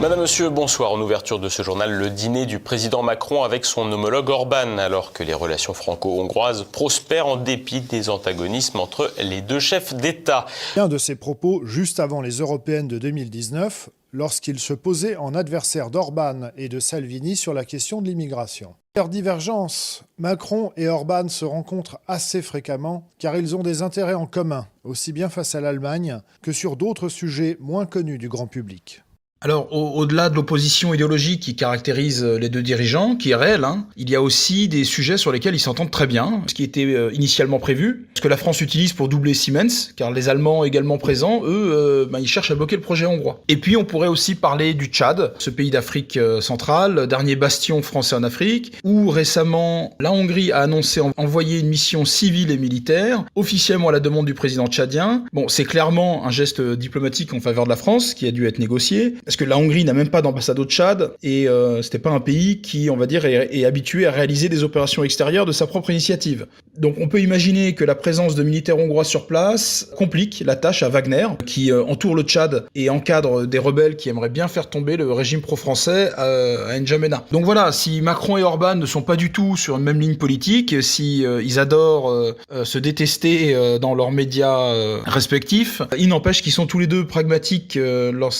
Madame, Monsieur, bonsoir. En ouverture de ce journal, le dîner du président Macron avec son homologue Orban, alors que les relations franco-hongroises prospèrent en dépit des antagonismes entre les deux chefs d'État. Un de ses propos juste avant les européennes de 2019, lorsqu'il se posait en adversaire d'Orban et de Salvini sur la question de l'immigration. Leur divergence, Macron et Orban se rencontrent assez fréquemment car ils ont des intérêts en commun, aussi bien face à l'Allemagne que sur d'autres sujets moins connus du grand public. Alors, au-delà de l'opposition idéologique qui caractérise les deux dirigeants, qui est réelle, il y a aussi des sujets sur lesquels ils s'entendent très bien, ce qui était initialement prévu, ce que la France utilise pour doubler Siemens, car les Allemands également présents, eux, ils cherchent à bloquer le projet hongrois. Et puis, on pourrait aussi parler du Tchad, ce pays d'Afrique centrale, dernier bastion français en Afrique, où récemment, la Hongrie a annoncé envoyer une mission civile et militaire, officiellement à la demande du président tchadien. Bon, c'est clairement un geste diplomatique en faveur de la France, qui a dû être négocié, parce que la Hongrie n'a même pas d'ambassade au Tchad, et c'était pas un pays qui, on va dire, est habitué à réaliser des opérations extérieures de sa propre initiative. Donc on peut imaginer que la présence de militaires hongrois sur place complique la tâche à Wagner, qui entoure le Tchad et encadre des rebelles qui aimeraient bien faire tomber le régime pro-français à N'Djamena. Donc voilà, si Macron et Orban ne sont pas du tout sur une même ligne politique, si ils adorent se détester dans leurs médias respectifs, il n'empêche qu'ils sont tous les deux pragmatiques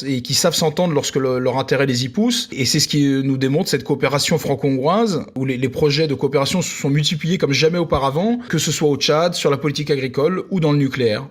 et qui savent s'entendre lorsque leur intérêt les y pousse, et c'est ce qui nous démontre cette coopération franco-hongroise, où les projets de coopération se sont multipliés comme jamais auparavant, que ce soit au Tchad, sur la politique agricole ou dans le nucléaire.